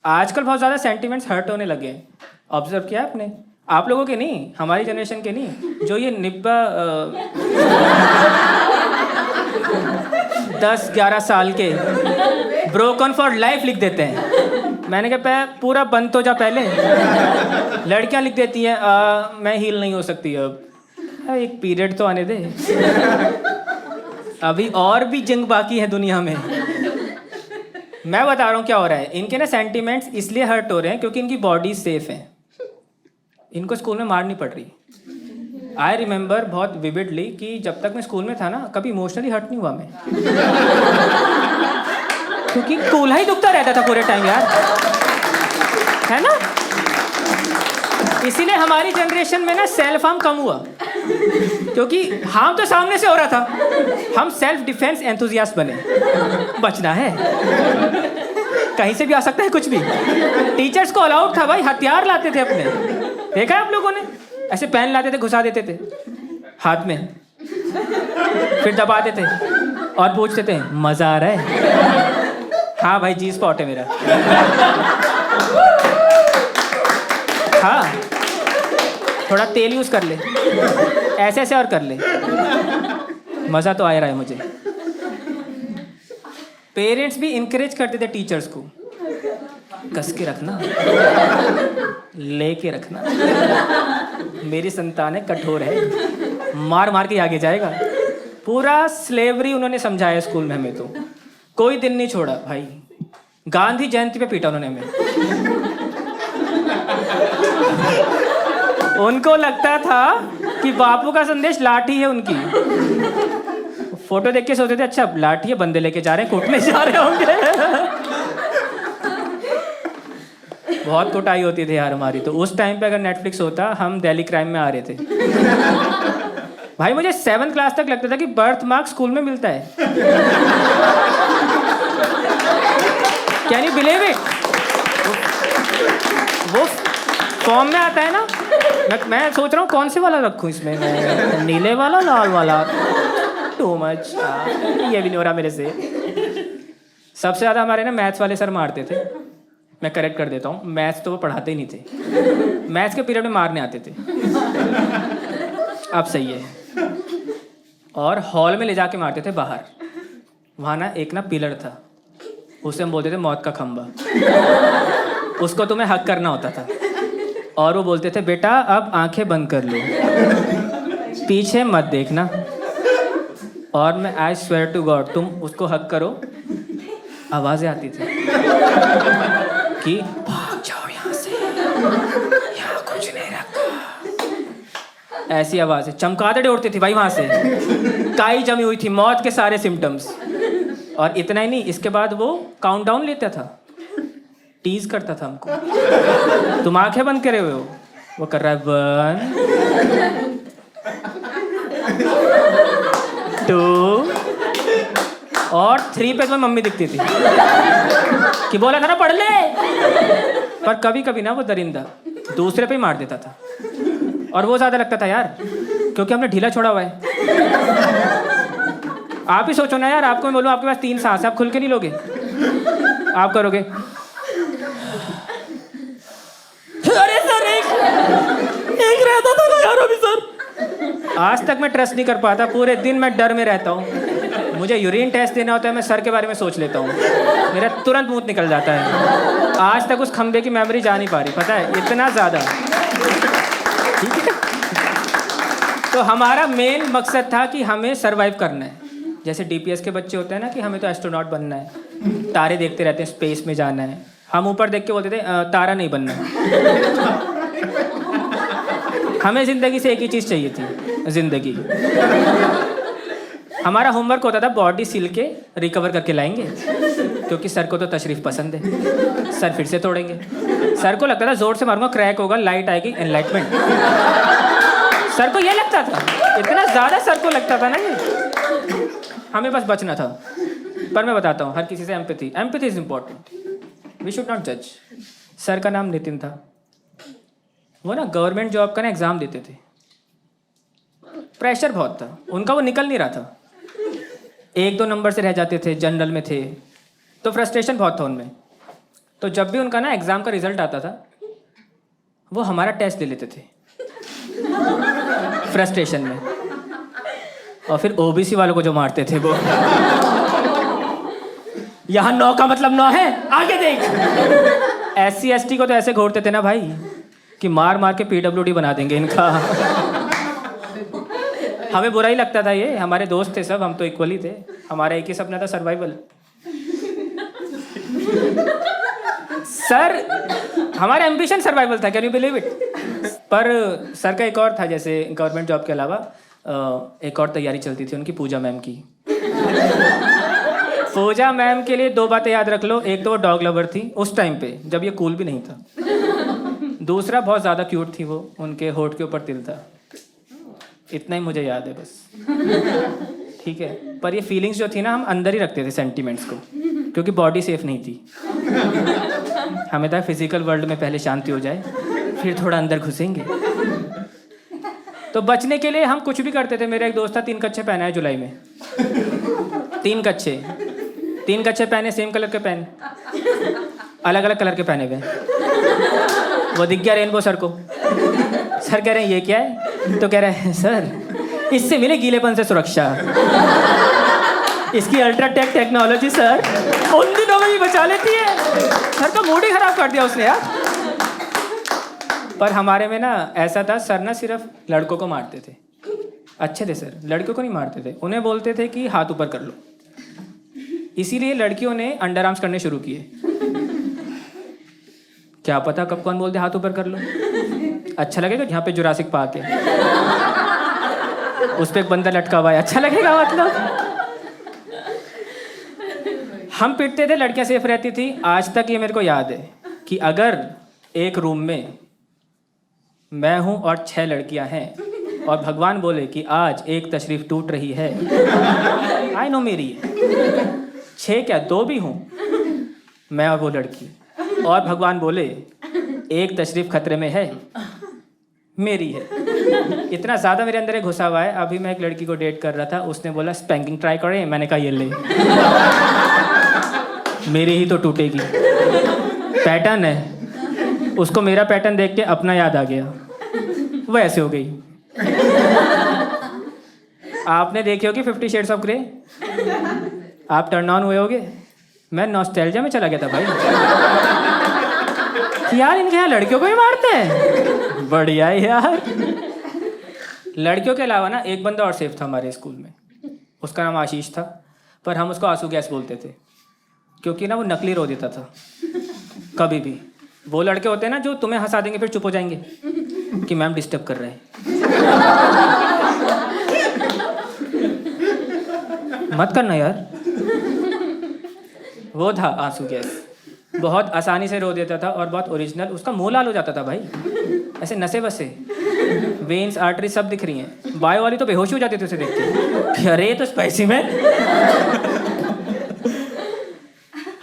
आजकल बहुत ज़्यादा सेंटिमेंट्स हर्ट होने लगे हैं। ऑब्जर्व किया आपने? आप लोगों के नहीं, हमारी जनरेशन के नहीं, जो ये निब्बा 10-11 साल के ब्रोकन फॉर लाइफ लिख देते हैं। मैंने कहा पूरा बंद तो जा पहले। लड़कियां लिख देती हैं मैं हील नहीं हो सकती अब। एक पीरियड तो आने दे, अभी और भी जंग बाकी है दुनिया में। मैं बता रहा हूँ क्या हो रहा है। इनके ना सेंटिमेंट्स इसलिए हर्ट हो रहे हैं क्योंकि इनकी बॉडी सेफ है, इनको स्कूल में मार नहीं पड़ रही। आई रिमेंबर बहुत विविडली कि जब तक मैं स्कूल में था ना, कभी इमोशनली हर्ट नहीं हुआ मैं। क्योंकि कूल्हा ही दुखता रहता था पूरे टाइम यार, है ना? इसीलिए हमारी जनरेशन में ना सेल्फ हार्म कम हुआ, क्योंकि हार्म तो सामने से हो रहा था। हम सेल्फ डिफेंस एंथुजियास्ट बने। बचना है, कहीं से भी आ सकता है कुछ भी। टीचर्स को अलाउड था भाई, हथियार लाते थे अपने। देखा है आप लोगों ने? ऐसे पेन लाते थे, घुसा देते थे हाथ में, फिर दबाते थे और पूछते थे मजा आ रहा है? हाँ भाई, जी स्पॉट है मेरा। हाँ, थोड़ा तेल यूज कर ले, ऐसे ऐसे और कर ले, मजा तो आ रहा है मुझे। पेरेंट्स भी इनकरेज करते थे टीचर्स को, कस के रखना, लेके रखना, मेरी संतान है, कठोर है, मार मार के आगे जाएगा। पूरा स्लेवरी उन्होंने समझाया स्कूल में हमें। तो कोई दिन नहीं छोड़ा भाई। गांधी जयंती पे पीटा उन्होंने हमें। उनको लगता था कि बापू का संदेश लाठी है उनकी। फोटो देख के सोचते थे अच्छा लाठी है, बंदे लेके जा रहे हैं, कूटने जा रहे होंगे। बहुत कुटाई होती थी यार हमारी। तो उस टाइम पे अगर नेटफ्लिक्स होता, हम दिल्ली क्राइम में आ रहे थे। भाई मुझे 7th क्लास तक लगता था कि बर्थ मार्क स्कूल में मिलता है। Can you believe it? वो फॉर्म में आता है ना। मैं सोच रहा हूँ कौन से वाला रखूँ इसमें, मैं नीले वाला, लाल वाला। टू मच, ये भी नहीं हो रहा मेरे से। सबसे ज़्यादा हमारे ना मैथ्स वाले सर मारते थे। मैं करेक्ट कर देता हूँ, मैथ्स तो वो पढ़ाते ही नहीं थे। मैथ्स के पीरियड में मारने आते थे। अब सही है। और हॉल में ले जाके मारते थे बाहर। वहाँ ना एक ना पिलर था, उसे हम बोलते थे मौत का खंबा। उसको तुम्हें हक करना होता था। और वो बोलते थे बेटा अब आंखें बंद कर लो, पीछे मत देखना। और मैं आई स्वेयर टू गॉड, तुम उसको हक करो, आवाज़ें आती थी कि भाग जाओ यहाँ से, यहाँ कुछ नहीं रखा। ऐसी आवाज़ें, चमगादड़ उड़ती थी भाई वहाँ से। काई जमी हुई थी, मौत के सारे सिम्टम्स। और इतना ही नहीं, इसके बाद वो काउंटडाउन लेता था, टीज करता था हमको। तुम आंखें बंद करे हुए हो, वो कर रहा है 1 2 और 3 पे तुम्हें मम्मी दिखती थी कि बोला था ना पढ़ ले। पर कभी कभी ना वो दरिंदा दूसरे पे ही मार देता था। और वो ज़्यादा लगता था यार, क्योंकि हमने ढीला छोड़ा हुआ है। आप ही सोचो ना यार, आपको मैं बोलूँ आपके पास 3 सांस, आप खुल के नहीं लोगे? आप करोगे अरे सर एक रहता था ना यार अभी सर। आज तक मैं ट्रस्ट नहीं कर पाता, पूरे दिन मैं डर में रहता हूँ। मुझे यूरिन टेस्ट देना होता है, मैं सर के बारे में सोच लेता हूँ, मेरा तुरंत मुंह निकल जाता है। आज तक उस खंबे की मेमोरी जा नहीं पा रही, पता है, इतना ज़्यादा। ठीक है, तो हमारा मेन मकसद था कि हमें सरवाइव करना है। जैसे डीपीएस के बच्चे होते हैं ना कि हमें तो एस्ट्रोनॉट बनना है, तारे देखते रहते हैं, स्पेस में जाना है। हम ऊपर देख के बोलते थे तारा नहीं बनना। हमें ज़िंदगी से एक ही चीज़ चाहिए थी, ज़िंदगी। हमारा होमवर्क होता था बॉडी सील के रिकवर करके लाएंगे, क्योंकि सर को तो तशरीफ़ पसंद है। सर फिर से तोड़ेंगे। सर को लगता था ज़ोर से मारूंगा क्रैक होगा, लाइट आएगी, एनलाइटमेंट। सर को ये लगता था, इतना ज़्यादा सर को लगता था ना ये। हमें बस बचना था। पर मैं बताता हूँ, हर किसी से empathy is important. We should not जज। सर का नाम नितिन था। वो ना गवर्नमेंट जॉब का ना एग्ज़ाम देते थे। प्रेशर बहुत था उनका, वो निकल नहीं रहा था। 1-2 नंबर से रह जाते थे, जनरल में थे, तो फ्रस्ट्रेशन बहुत था उनमें। तो जब भी उनका ना एग्ज़ाम का रिजल्ट आता था, वो हमारा टेस्ट ले लेते थे फ्रस्ट्रेशन में, और फिर ओबीसी वालों को जो मारते थे वो। यहाँ 9 का मतलब 9 है, आगे देख। SC ST को तो ऐसे घोरते थे ना भाई कि मार मार के PWD बना देंगे इनका। हमें बुरा ही लगता था ये, हमारे दोस्त थे सब, हम तो इक्वली थे, हमारा एक ही सपना था, सर्वाइवल। सर हमारा एम्बिशन सर्वाइवल था, कैन यू बिलीव इट। पर सर का एक और था, जैसे गवर्नमेंट जॉब के अलावा एक और तैयारी चलती थी उनकी, पूजा मैम की। पूजा मैम के लिए 2 बातें याद रख लो, एक तो वो डॉग लवर थी उस टाइम पे जब ये कूल भी नहीं था, दूसरा बहुत ज़्यादा क्यूट थी वो, उनके होठ के ऊपर तिल था। इतना ही मुझे याद है बस, ठीक है। पर ये फीलिंग्स जो थी ना, हम अंदर ही रखते थे सेंटीमेंट्स को, क्योंकि बॉडी सेफ नहीं थी। हमें था फिजिकल वर्ल्ड में पहले शांति हो जाए, फिर थोड़ा अंदर घुसेंगे। तो बचने के लिए हम कुछ भी करते थे। मेरा एक दोस्त था, 3 कच्छे पहना है जुलाई में, 3 कच्छे पहने, सेम कलर के पेन, अलग अलग कलर के पहने हुए। वो दिख गया रेनबो सर को। सर कह रहे हैं ये क्या है, तो कह रहे हैं सर इससे मिले गीलेपन से सुरक्षा, इसकी अल्ट्राटेक टेक्नोलॉजी सर उन दिनों में ही बचा लेती है। सर का मूड ही खराब कर दिया उसने यार। पर हमारे में ना ऐसा था, सर ना सिर्फ लड़कों को मारते थे, अच्छे थे सर, लड़कियों को नहीं मारते थे। उन्हें बोलते थे कि हाथ ऊपर कर लो, इसीलिए लड़कियों ने अंडर आर्म्स करने शुरू किए। क्या पता कब कौन बोल दे हाथ ऊपर कर लो, अच्छा लगेगा। यहाँ पे जुरासिक पार्क है, उस पर एक बंदर लटका हुआ है, अच्छा लगेगा। मतलब हम पिटते थे, लड़कियां सेफ रहती थी। आज तक ये मेरे को याद है कि अगर एक रूम में मैं हूं और 6 लड़कियां हैं और भगवान बोले कि आज एक तशरीफ टूट रही है, आई नो मेरी है, 6 क्या 2 भी हूं, मैं और वो लड़की, और भगवान बोले एक तशरीफ खतरे में है, मेरी है। इतना ज़्यादा मेरे अंदर घुसा हुआ है। अभी मैं एक लड़की को डेट कर रहा था, उसने बोला स्पैंकिंग ट्राई करें, मैंने कहा ये ले। मेरी ही तो टूटेगी, पैटर्न है। उसको मेरा पैटर्न देख के अपना याद आ गया, वो ऐसे हो गई। आपने देखी होगी 50 शेड्स ऑफ ग्रे, आप टर्न ऑन हुए होगे। मैं नॉस्टैल्जिया में चला गया था भाई कि यार इनके यहाँ लड़कियों को ही मारते हैं, बढ़िया यार। लड़कियों के अलावा ना एक बंदा और सेफ था हमारे स्कूल में, उसका नाम आशीष था, पर हम उसको आंसू गैस बोलते थे, क्योंकि ना वो नकली रो देता था कभी भी। वो लड़के होते हैं ना जो तुम्हें हंसा देंगे फिर चुप हो जाएंगे कि मैम डिस्टर्ब कर रहे हैं। मत करना यार। वो था आंसू गैस, बहुत आसानी से रो देता था और बहुत ओरिजिनल। उसका मुंह लाल हो जाता था भाई, ऐसे नसे बसे, वेन्स आर्टरी सब दिख रही हैं। बायो वाली तो बेहोश हो जाती थी उसे देख के, अरे तो स्पाइसी में।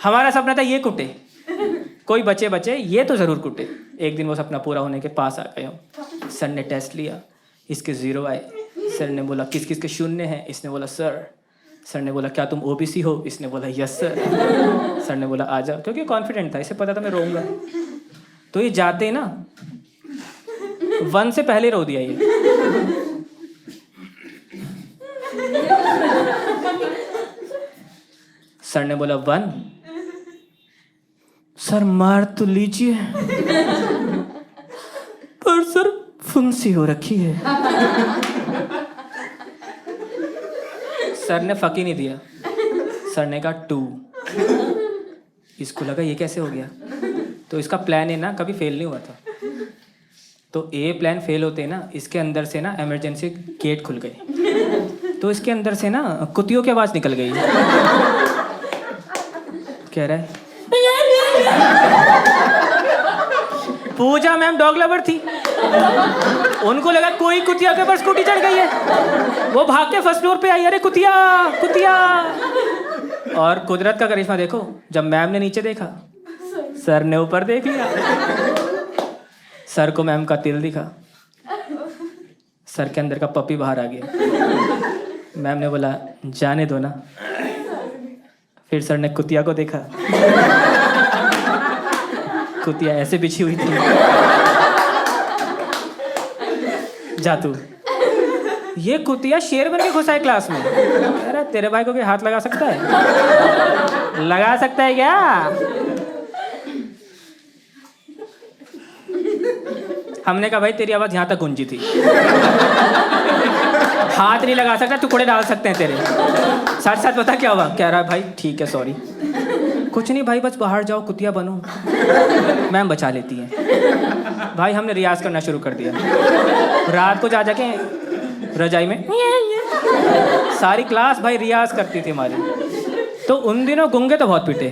हमारा सपना था ये कुटे, कोई बचे ये तो ज़रूर कुटे। एक दिन वो सपना पूरा होने के पास आ गए हम। सर ने टेस्ट लिया, इसके 0 आए। सर ने बोला किस किस के 0 हैं, इसने बोला सर। सर ने बोला क्या तुम ओबीसी हो, इसने बोला यस सर। सर ने बोला आ जाओ, क्योंकि कॉन्फिडेंट था, इसे पता था मैं रोऊंगा। तो ये जाते ना 1 से पहले रो दिया ये। सर ने बोला 1। सर मार तो लीजिए, पर सर फुंसी हो रखी है। सर ने फक ही नहीं दिया, सर ने कहा 2। इसको लगा ये कैसे हो गया, तो इसका प्लान ए ना कभी फेल नहीं हुआ था। तो ए प्लान फेल होते ना, इसके अंदर से ना इमरजेंसी गेट खुल गए, तो इसके अंदर से ना कुतियों की आवाज़ निकल गई। कह रहा है पूजा मैम डॉग लवर थी, उनको लगा कोई कुतिया के ऊपर स्कूटी चढ़ गई है। वो भाग के फर्स्ट फ्लोर पे आई, अरे कुतिया कुतिया। और कुदरत का करिश्मा देखो, जब मैम ने नीचे देखा, सर ने ऊपर देख लिया। सर को मैम का तिल दिखा, सर के अंदर का पपी बाहर आ गया। मैम ने बोला जाने दो ना। फिर सर ने कुतिया को देखा, कुतिया ऐसे बिछी हुई थी। जा तू। ये कुतिया शेर बन के घुसा है क्लास में। अरे तेरे भाई को भी हाथ लगा सकता है? लगा सकता है क्या? हमने कहा भाई तेरी आवाज यहाँ तक गूंजी थी, हाथ नहीं लगा सकता, टुकड़े डाल सकते हैं तेरे। साथ साथ बता क्या हुआ? कह रहा है भाई ठीक है सॉरी। कुछ नहीं भाई, बस बाहर जाओ कुतिया बनो, मैम बचा लेती है। भाई हमने रियाज करना शुरू कर दिया। रात को जा जाके रजाई में सारी क्लास भाई रियाज करती थी हमारी। तो उन दिनों गूंगे तो बहुत पीटे।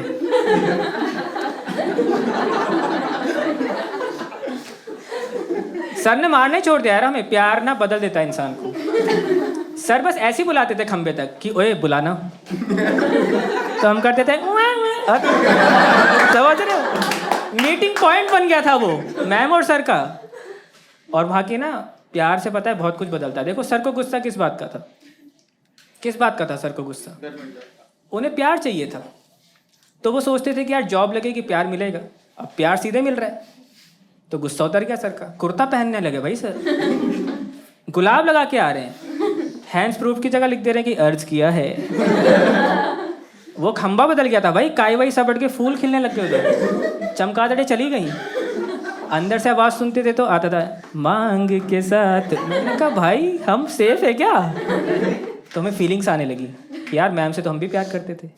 सर ने मारने छोड़ दिया यार हमें, प्यार ना बदल देता है इंसान को। सर बस ऐसे ही बुलाते थे खंबे तक कि ओए बुलाना, तो हम करते थे समझ रहे हो? मीटिंग पॉइंट बन गया था वो मैम और सर का। और वहाँ की ना प्यार से पता है बहुत कुछ बदलता है। देखो सर को गुस्सा किस बात का था? किस बात का था सर को गुस्सा? उन्हें प्यार चाहिए था, तो वो सोचते थे कि यार जॉब लगेगी प्यार मिलेगा। अब प्यार सीधे मिल रहा है तो गुस्सा उतर गया सर का। कुर्ता पहनने लगे भाई सर, गुलाब लगा के आ रहे हैं, हैंड्स प्रूफ की जगह लिख दे रहे हैं कि अर्ज किया है। वो खंबा बदल गया था भाई, काई वाई सब बढ़ के फूल खिलने लग गए उधर, चमगादड़ें चली गई। अंदर से आवाज़ सुनते थे तो आता था मांग के साथ। मैंने कहा भाई हम सेफ है क्या? तो हमें फीलिंग्स आने लगी कि यार मैम से तो हम भी प्यार करते थे।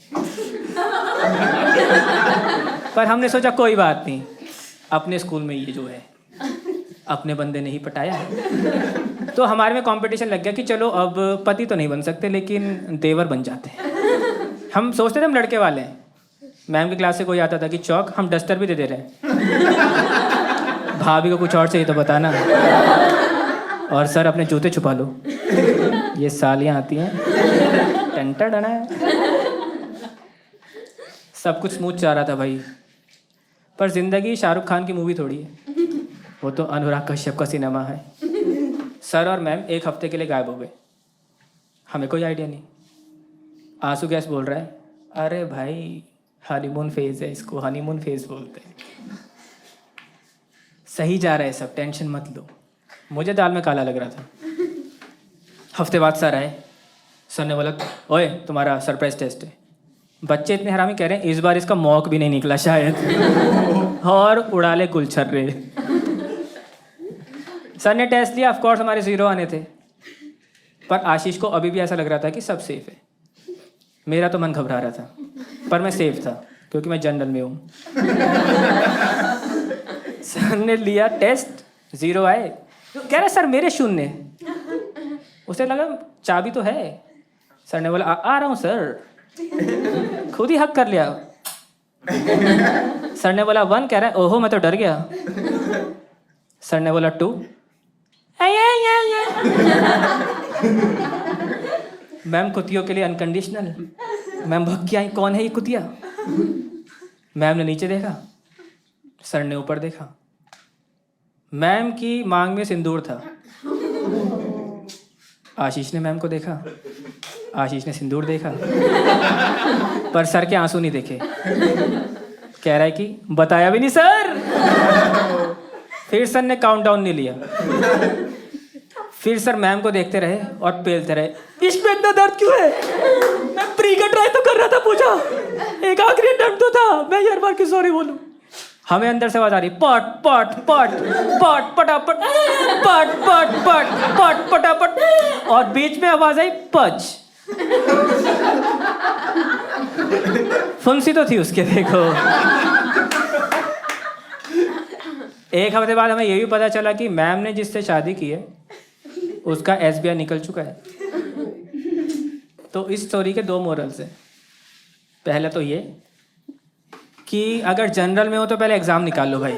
पर हमने सोचा कोई बात नहीं, अपने स्कूल में ये जो है अपने बंदे ने ही पटाया। तो हमारे में कंपटीशन लग गया कि चलो अब पति तो नहीं बन सकते लेकिन देवर बन जाते हैं। हम सोचते थे हम लड़के वाले हैं। मैम की क्लास से कोई आता था कि चौक, हम डस्टर भी दे रहे हैं, भाभी को कुछ और चाहिए तो बताना, और सर अपने जूते छुपा लो, ये सालियाँ आती हैं टंटा डना है। सब कुछ स्मूथ जा रहा था भाई, पर जिंदगी शाहरुख खान की मूवी थोड़ी है, वो तो अनुराग कश्यप का सिनेमा है। सर और मैम एक हफ्ते के लिए गायब हो गए, हमें कोई आइडिया नहीं। आंसू गैस बोल रहा है अरे भाई हनीमून फेज है, इसको हनीमून फेज बोलते हैं, सही जा रहा है सब, टेंशन मत लो। मुझे दाल में काला लग रहा था। हफ्ते बाद सर आए, सर ने बोला ओए तुम्हारा सरप्राइज टेस्ट है। बच्चे इतने हरामी कह रहे हैं इस बार इसका मॉक भी नहीं निकला शायद, और उड़ा ले गुलछर्रे। सर ने टेस्ट लिया, ऑफ कोर्स हमारे 0 आने थे, पर आशीष को अभी भी ऐसा लग रहा था कि सब सेफ है। मेरा तो मन घबरा रहा था, पर मैं सेफ था क्योंकि मैं जनरल में हूँ। सर ने लिया टेस्ट, 0 आए, कह रहे सर मेरे 0। उसे लगा चाबी तो है। सर ने बोला आ रहा हूँ सर, खुद ही हक कर लिया। सर ने बोला 1, कह रहा है ओहो मैं तो डर गया। सर ने बोला 2, मैम कुतियों के लिए अनकंडीशनल। मैम भग के आई, कौन है ये कुतिया? मैम ने नीचे देखा, सर ने ऊपर देखा। मैम की मांग में सिंदूर था। आशीष ने मैम को देखा, आशीष ने सिंदूर देखा, पर सर के आंसू नहीं देखे। कह रहा है कि बताया भी नहीं सर। फिर सर ने काउंटडाउन नहीं लिया। फिर सर मैम को देखते रहे और पेलते रहे, इसमें इतना दर्द क्यों है? मैं प्री का ट्राई तो कर रहा था, पूछा एक आखिरी अटेम्प्ट तो था, मैं हर बार क्यों सॉरी बोलूं? हमें अंदर से आवाज आ रही पट पट पट पट पटापट पट पट पट पट पटापट, और बीच में आवाज आई पच। फुंसी तो थी उसके, देखो। एक हफ्ते बाद हमें ये भी पता चला कि मैम ने जिससे शादी की है उसका SBI निकल चुका है। तो इस स्टोरी के 2 मोरल्स हैं। पहला तो ये कि अगर जनरल में हो तो पहले एग्ज़ाम निकाल लो भाई,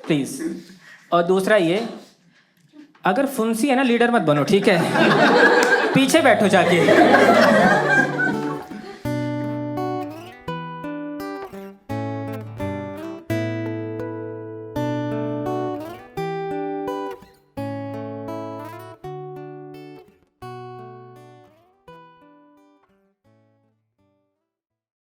प्लीज़। और दूसरा ये, अगर फुंसी है ना लीडर मत बनो, ठीक है? पीछे बैठो जाके।